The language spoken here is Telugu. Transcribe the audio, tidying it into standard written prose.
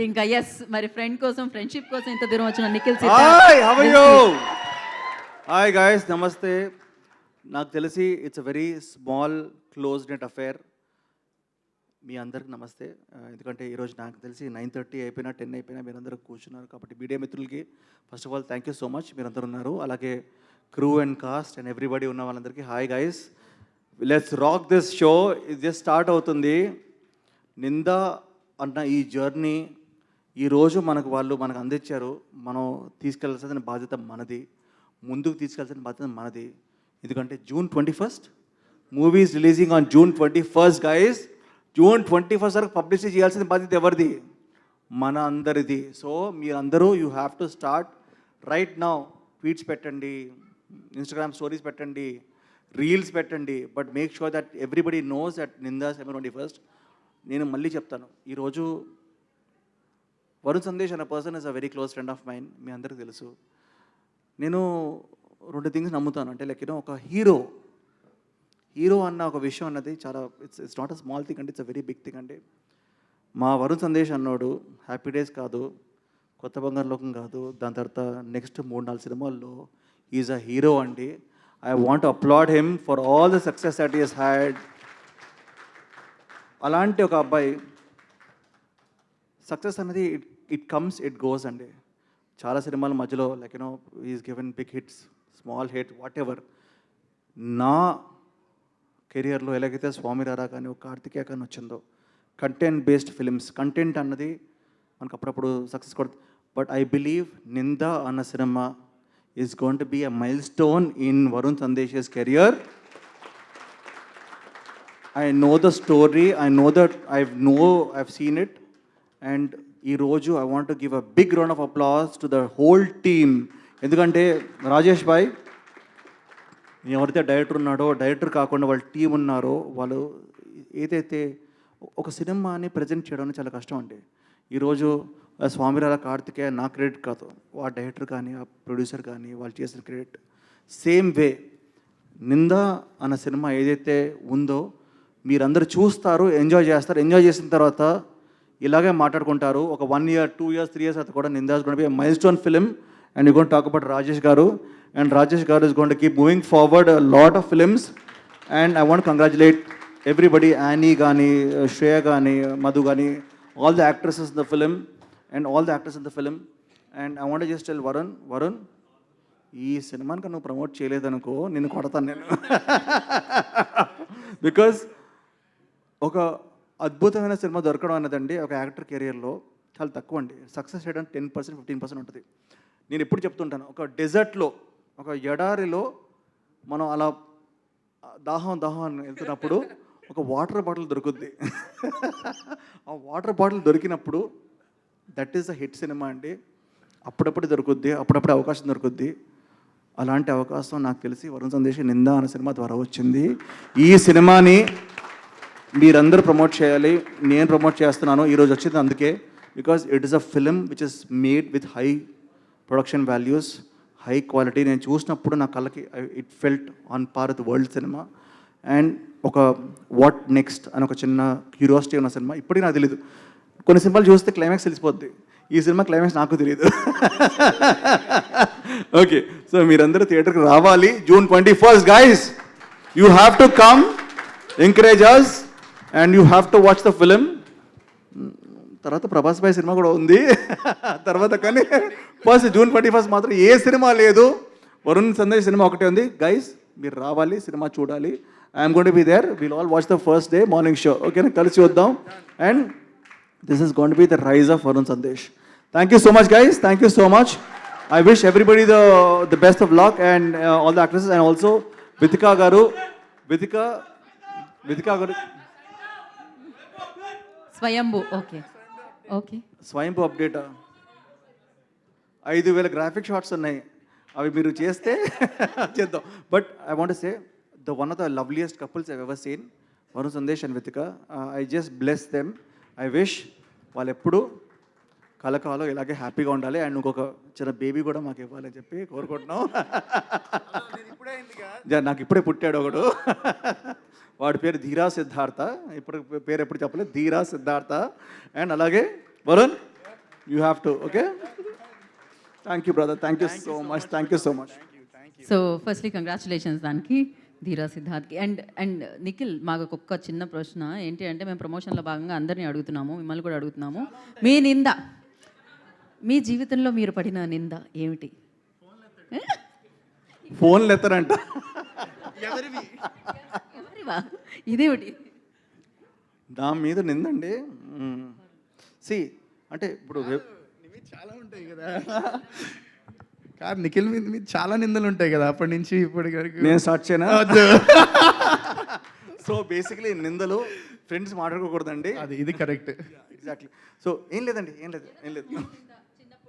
ఇంకా ఎస్ మరి ఫ్రెండ్ కోసం ఫ్రెండ్షిప్ కోసం ఇంత దూరం వచ్చిన నిఖిల్ హాయ్ గాయస్, నమస్తే. నాకు తెలిసి it's a very small close knit affair. మీ అందరికి నమస్తే. ఎందుకంటే ఈరోజు నాకు తెలిసి 9:30 అయిపోయినా 10 అయిపోయినా మీరందరూ కూర్చున్నారు. కాబట్టి మీడియా మిత్రులకి first of all thank you so much, మీరందరూ ఉన్నారు. అలాగే crew and cost and everybody ఉన్న వాళ్ళందరికీ hi guys, let's rock this show. ఇది జస్ట్ స్టార్ట్ అవుతుంది. నింద అన్న ఈ జర్నీ ఈరోజు మనకు అందించారు. మనం తీసుకెళ్లాల్సిన బాధ్యత మనది, ముందుకు తీసుకెళ్లాల్సిన బాధ్యత మనది. ఎందుకంటే June 21st movie is releasing on June 21st guys. June 21st వరకు పబ్లిసిటీ చేయాల్సిన బాధ్యత ఎవరిది? మన అందరిది. సో మీరందరూ you have to start right now. Tweets పెట్టండి, ఇన్స్టాగ్రామ్ స్టోరీస్ పెట్టండి, రీల్స్ పెట్టండి, but make sure that everybody knows that Nindha September 21st. నేను మళ్ళీ చెప్తాను, ఈరోజు వరుణ్ సందేశ్ అనే person is a very close friend of mind. మీ అందరికీ తెలుసు. నేను 2 థింగ్స్ నమ్ముతాను. అంటే లైక్ ఒక హీరో అన్న ఒక విషయం అన్నది చాలా it's not a small thing అండి, it's a very big thing అండి. మా వరుణ్ సందేశ్ అన్నోడు హ్యాపీ డేస్ కాదు, కొత్త బంగారు లోకం కాదు, దాని తర్వాత నెక్స్ట్ 3-4 సినిమాల్లో ఈజ్ అ హీరో అండి. I want to applaud him for all the success that he has had. అలాంటి ఒక అబ్బాయి సక్సెస్ అనేది ఇట్ కమ్స్ ఇట్ గోస్ అండి. చాలా సినిమాల మధ్యలో like is given big hits, small hit, whatever. నా కెరియర్లో ఎలాగైతే స్వామి రారా కానీ ఒక కార్తికేయ కానీ వచ్చిందో, కంటెంట్ బేస్డ్ ఫిలిమ్స్, కంటెంట్ అన్నది మనకు అప్పుడప్పుడు సక్సెస్ కొడుతుంది. బట్ ఐ బిలీవ్ నిందా అన్న సినిమా is going to be a milestone in Varun Sandesh career. I know the story, I know that I've seen it, and ఈరోజు I want to give a big round of applause to the whole team. ఎందుకంటే రాజేష్ భాయ్ ఎవరైతే డైరెక్టర్ ఉన్నాడో, డైరెక్టర్ కాకుండా వాళ్ళ టీం ఉన్నారో, వాళ్ళు ఏదైతే ఒక సినిమాని ప్రజెంట్ చేయడం చాలా కష్టం అండి. ఈరోజు స్వామిరాల కార్తికేయ నా క్రెడిట్ కాదు, ఆ డైరెక్టర్ కానీ ఆ ప్రొడ్యూసర్ కానీ వాళ్ళు చేసిన క్రెడిట్. సేమ్ వే నిందా అన్న సినిమా ఏదైతే ఉందో మీరందరూ చూస్తారు, ఎంజాయ్ చేస్తారు. ఎంజాయ్ చేసిన తర్వాత ఇలాగే మాట్లాడుకుంటారు. ఒక 1 year, 2 years, 3 years తర్వాత కూడా Nindha is going to be a milestone film. And you going to talk about Rajesh garu. And Rajesh garu is going to keep moving forward a lot of films. And I want congratulate everybody, Ani కానీ, శ్రేయ కానీ, మధు కానీ, all the actresses in the film and all the actors in the film. And I want just tell Varun, ఈ సినిమాని నువ్వు ప్రమోట్ చేయలేదనుకో నిన్ను కొడతాను నేను. బికాజ్ ఒక అద్భుతమైన సినిమా దొరకడం అన్నదండి ఒక యాక్టర్ కెరియర్లో చాలా తక్కువ అండి. సక్సెస్ చేయడం 10%, 15% ఉంటుంది. నేను ఎప్పుడు చెప్తుంటాను, ఒక డెజర్ట్లో, ఒక ఎడారిలో మనం అలా దాహం అని వెళ్తున్నప్పుడు ఒక వాటర్ బాటిల్ దొరుకుద్ది. ఆ వాటర్ బాటిల్ దొరికినప్పుడు దట్ ఈస్ అ హిట్ సినిమా అండి. అప్పుడప్పుడు దొరుకుద్ది, అప్పుడప్పుడు అవకాశం దొరుకుద్ది. అలాంటి అవకాశం నాకు తెలిసి వరుణ్ సందేశ్ నిందా అనే సినిమా ద్వారా వచ్చింది. ఈ సినిమాని మీరందరూ ప్రమోట్ చేయాలి, నేను ప్రమోట్ చేస్తున్నాను. ఈరోజు వచ్చింది అందుకే, because it is a film which is made with high production values, high quality. నేను చూసినప్పుడు నా కళ్ళకి it felt on par with world cinema. And ఒక వాట్ నెక్స్ట్ అని ఒక చిన్న క్యూరియాసిటీ ఉన్న సినిమా. ఇప్పటికీ నాకు తెలియదు, కొన్ని సినిమాలు చూస్తే క్లైమాక్స్ తెలిసిపోద్ది, ఈ సినిమా క్లైమాక్స్ నాకు తెలియదు. ఓకే, సో మీరందరూ థియేటర్కి రావాలి. June 21st guys, you have to come, encourage us and you have to watch the film. తర్వాత ప్రభాస్ భాయ్ సినిమా కూడా ఉంది తర్వాత, కానీ ఫస్ట్ June 21st మాత్రం ఏ సినిమా లేదు, వరుణ్ సందేశ్ సినిమా ఒకటే ఉంది. గైస్ మీరు రావాలి, సినిమా చూడాలి. I'm going to be there, will all watch the first day morning show. ఓకేనా, కలిసి వద్దాం. And this is going to be the rise of Varun Sandesh. Thank you so much guys, thank you so much. I wish everybody the best of luck and all the actresses, and also Vitika garu, Vitika garu, Swayambhu. Okay Swayambhu update 5,000 graphic shots ఉన్నాయి, అవి మీరు చేస్తే చేద్దాం. But I want say the one of the loveliest couples I've ever seen, Varun Sandesh and Vitika. I just bless them. I wish వాళ్ళు ఎప్పుడు కలకాలం ఇలాగే హ్యాపీగా ఉండాలి. అండ్ ఇంకొక చిన్న బేబీ కూడా మాకు ఇవ్వాలని చెప్పి కోరుకుంటున్నాం. నాకు ఇప్పుడే పుట్టాడు ఒకడు, వాడి పేరు ధీరా సిద్ధార్థ. ఇప్పుడు పేరు ఎప్పుడు చెప్పలేదు, ధీరా సిద్ధార్థ. అండ్ అలాగే Varun you have to, okay? Thank you brother, thank you so much, thank you so much. So firstly congratulations దానికి ధీరా సిద్ధార్థ్కి. అండ్ నిఖిల్, మాకు ఒక్క చిన్న ప్రశ్న ఏంటి అంటే, మేము ప్రమోషన్లో భాగంగా అందరినీ అడుగుతున్నాము, మిమ్మల్ని కూడా అడుగుతున్నాము. మీ నింద, మీ జీవితంలో మీరు పడిన నింద ఏమిటి? ఫోన్లు ఎత్తరంట. ఎవరివా? ఇదేమిటి? నా మీద నిందండి. సి అంటే ఇప్పుడు చాలా ఉంటాయి కదా. కాదు, నిఖిల్ మీద చాలా నిందలు ఉంటాయి కదా అప్పటి నుంచి ఇప్పటి వరకు. నేను స్టార్ట్ చేయనా? సో బేసిక్లీ నిందలు ఫ్రెండ్స్ మాట్లాడుకోకూడదండి. అది ఇది కరెక్ట్. ఎగ్జాక్ట్లీ. సో ఏం లేదండి, ఏం లేదు.